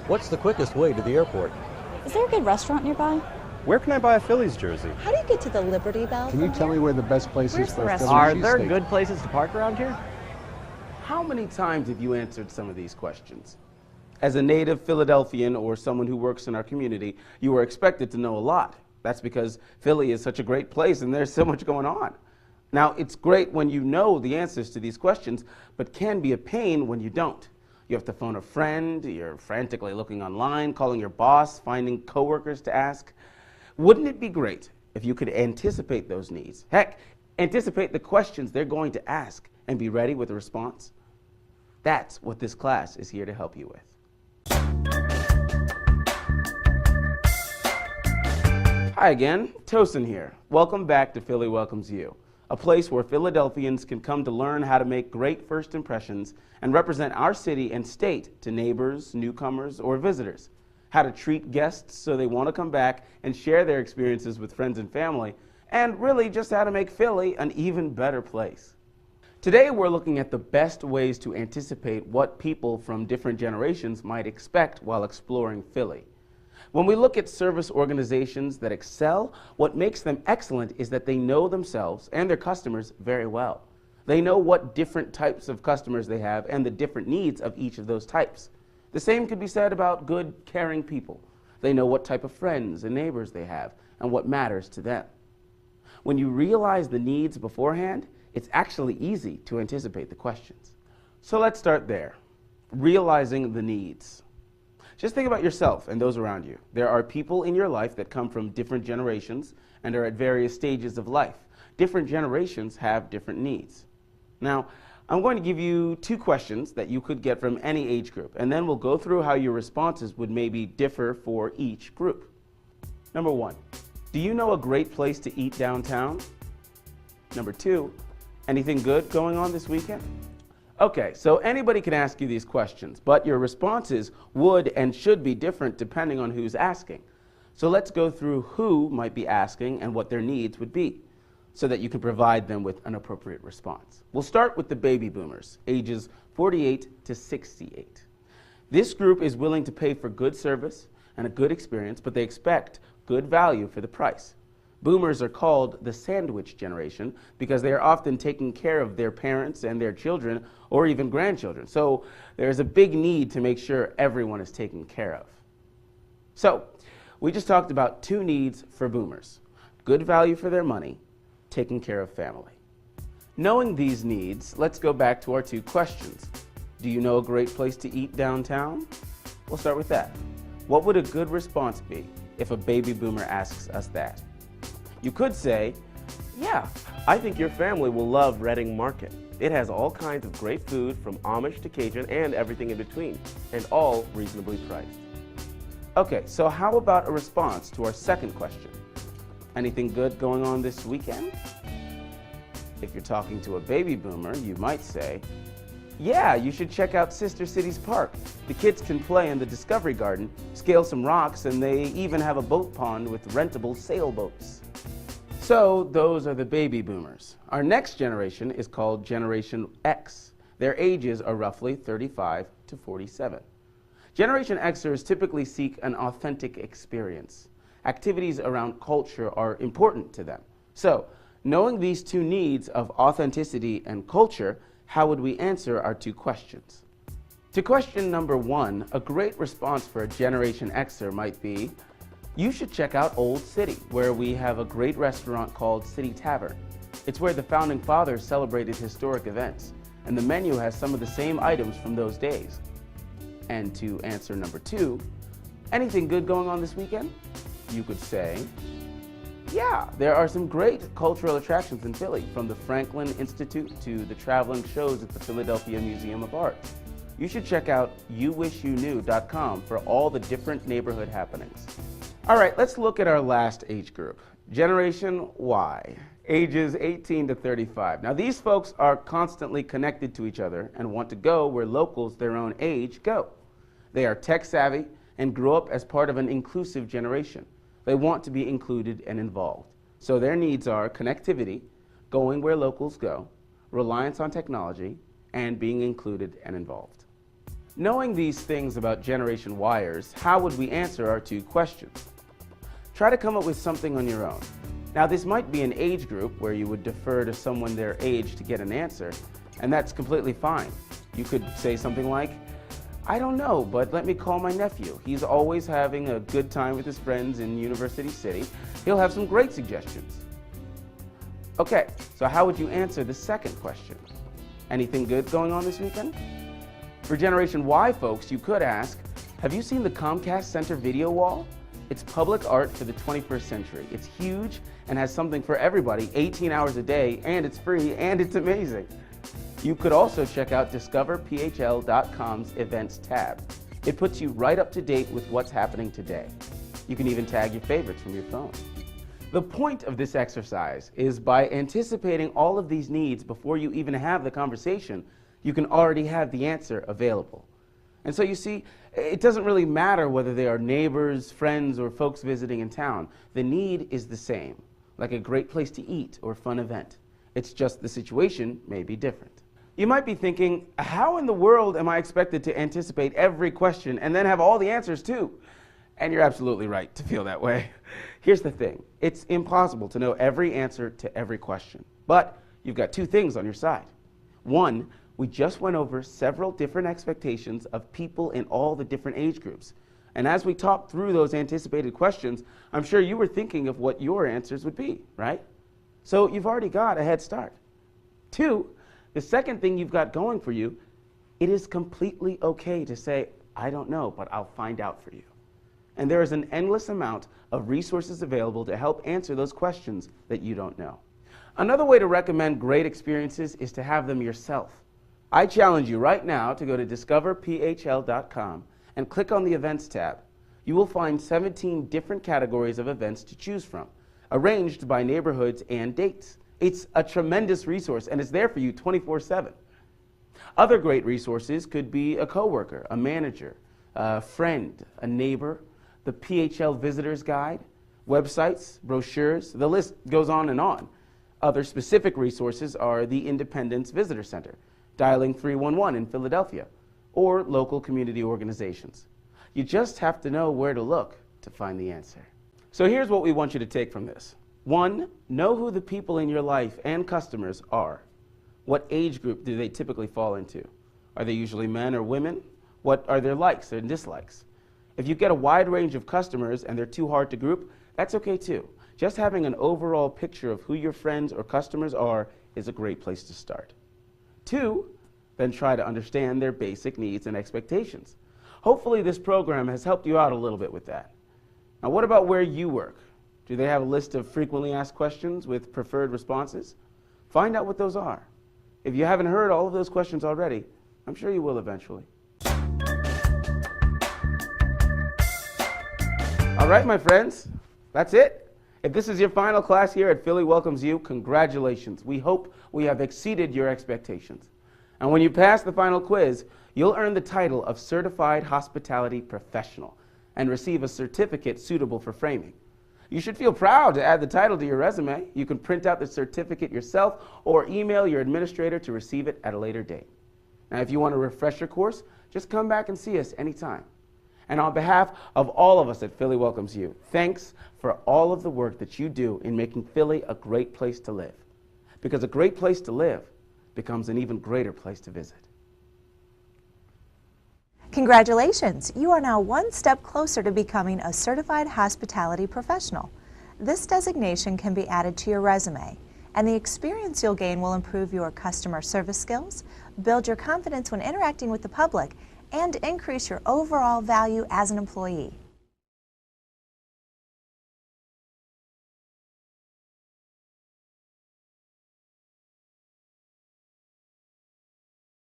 What's the quickest way to the airport? Is there a good restaurant nearby? Where can I buy a Phillies jersey? How do you get to the Liberty Bell? Can you tell me where the best place Where's is the for a restaurant? Philly Are there cheesesteak? good places to park around here? How many times have you answered some of these questions? As a native Philadelphian or someone who works in our community, you are expected to know a lot. That's because Philly is such a great place and there's so much going on. Now, it's great when you know the answers to these questions, but can be a pain when you don't. You have to phone a friend, you're frantically looking online, calling your boss, finding coworkers to ask. Wouldn't it be great if you could anticipate those needs? Heck, anticipate the questions they're going to ask and be ready with a response? That's what this class is here to help you with. Hi again, Tosin here. Welcome back to Philly Welcomes You, a place where Philadelphians can come to learn how to make great first impressions and represent our city and state to neighbors, newcomers, or visitors. How to treat guests so they want to come back and share their experiences with friends and family, and really just how to make Philly an even better place. Today we're looking at the best ways to anticipate what people from different generations might expect while exploring Philly. When we look at service organizations that excel, what makes them excellent is that they know themselves and their customers very well. They know what different types of customers they have and the different needs of each of those types. The same could be said about good, caring people. They know what type of friends and neighbors they have and what matters to them. When you realize the needs beforehand, it's actually easy to anticipate the questions. So let's start there. Realizing the needs. Just think about yourself and those around you. There are people in your life that come from different generations and are at various stages of life. Different generations have different needs. Now, I'm going to give you two questions that you could get from any age group, and then we'll go through how your responses would maybe differ for each group. Number one, do you know a great place to eat downtown? Number two, anything good going on this weekend? Okay, so anybody can ask you these questions, but your responses would and should be different depending on who's asking. So let's go through who might be asking and what their needs would be, so that you can provide them with an appropriate response. We'll start with the baby boomers, ages 48 to 68. This group is willing to pay for good service and a good experience, but they expect good value for the price. Boomers are called the sandwich generation because they are often taking care of their parents and their children or even grandchildren. So there's a big need to make sure everyone is taken care of. So we just talked about two needs for boomers: good value for their money, taking care of family. Knowing these needs, let's go back to our two questions. Do you know a great place to eat downtown? We'll start with that. What would a good response be if a baby boomer asks us that? You could say, Yeah, I think your family will love Reading Market. It has all kinds of great food from Amish to Cajun and everything in between, and all reasonably priced. okay, so how about a response to our second question? Anything good going on this weekend? If you're talking to a baby boomer, you might say, yeah, you should check out Sister Cities Park. The kids can play in the Discovery Garden, scale some rocks, and they even have a boat pond with rentable sailboats. So those are the baby boomers. Our next generation is called Generation X. Their ages are roughly 35 to 47. Generation Xers typically seek an authentic experience. Activities around culture are important to them. So, knowing these two needs of authenticity and culture, how would we answer our two questions? To question number one, a great response for a Generation Xer might be, you should check out Old City, where we have a great restaurant called City Tavern. It's where the Founding Fathers celebrated historic events, and the menu has some of the same items from those days. And to answer number two, anything good going on this weekend? You could say, yeah, there are some great cultural attractions in Philly, from the Franklin Institute to the traveling shows at the Philadelphia Museum of Art. You should check out youwishyouKnew.com for all the different neighborhood happenings. All right, let's look at our last age group, Generation Y, ages 18 to 35. Now, these folks are constantly connected to each other and want to go where locals their own age go. They are tech savvy and grew up as part of an inclusive generation. They want to be included and involved. So their needs are connectivity, going where locals go, reliance on technology, and being included and involved. Knowing these things about Generation Yers, how would we answer our two questions? Try to come up with something on your own. Now, this might be an age group where you would defer to someone their age to get an answer, and that's completely fine. You could say something like, I don't know, but let me call my nephew. He's always having a good time with his friends in University City. He'll have some great suggestions. Okay, so how would you answer the second question? Anything good going on this weekend? For Generation Y folks, you could ask, have you seen the Comcast Center video wall? It's public art for the 21st century. It's huge and has something for everybody 18 hours a day, and it's free, and it's amazing. You could also check out discoverphl.com's events tab. It puts you right up to date with what's happening today. You can even tag your favorites from your phone. The point of this exercise is by anticipating all of these needs before you even have the conversation, you can already have the answer available. And so you see, it doesn't really matter whether they are neighbors, friends, or folks visiting in town. The need is the same, like a great place to eat or fun event. It's just the situation may be different. You might be thinking, how in the world am I expected to anticipate every question and then have all the answers too? And you're absolutely right to feel that way. Here's the thing, it's impossible to know every answer to every question, but you've got two things on your side. One, we just went over several different expectations of people in all the different age groups. And as we talked through those anticipated questions, I'm sure you were thinking of what your answers would be, right? So you've already got a head start. Two, the second thing you've got going for you, it is completely okay to say, I don't know, but I'll find out for you. And there is an endless amount of resources available to help answer those questions that you don't know. Another way to recommend great experiences is to have them yourself. I challenge you right now to go to discoverphl.com and click on the Events tab. You will find 17 different categories of events to choose from, arranged by neighborhoods and dates. It's a tremendous resource, and it's there for you 24/7. Other great resources could be a coworker, a manager, a friend, a neighbor, the PHL Visitor's Guide, websites, brochures, the list goes on and on. Other specific resources are the Independence Visitor Center, dialing 311 in Philadelphia, or local community organizations. You just have to know where to look to find the answer. So here's what we want you to take from this. 1, know who the people in your life and customers are. What age group do they typically fall into? Are they usually men or women? What are their likes and dislikes? If you get a wide range of customers and they're too hard to group, that's okay too. Just having an overall picture of who your friends or customers are is a great place to start. 2, then try to understand their basic needs and expectations. Hopefully this program has helped you out a little bit with that. Now what about where you work? Do they have a list of frequently asked questions with preferred responses? Find out what those are. If you haven't heard all of those questions already, I'm sure you will eventually. All right, my friends, that's it. If this is your final class here at Philly Welcomes You, congratulations. We hope we have exceeded your expectations. And when you pass the final quiz, you'll earn the title of Certified Hospitality Professional and receive a certificate suitable for framing. You should feel proud to add the title to your resume. You can print out the certificate yourself or email your administrator to receive it at a later date. Now, if you want a refresher course, just come back and see us anytime. And on behalf of all of us at Philly Welcomes You, thanks for all of the work that you do in making Philly a great place to live. Because a great place to live becomes an even greater place to visit. Congratulations! You are now one step closer to becoming a certified hospitality professional. This designation can be added to your resume, and the experience you'll gain will improve your customer service skills, build your confidence when interacting with the public, and increase your overall value as an employee.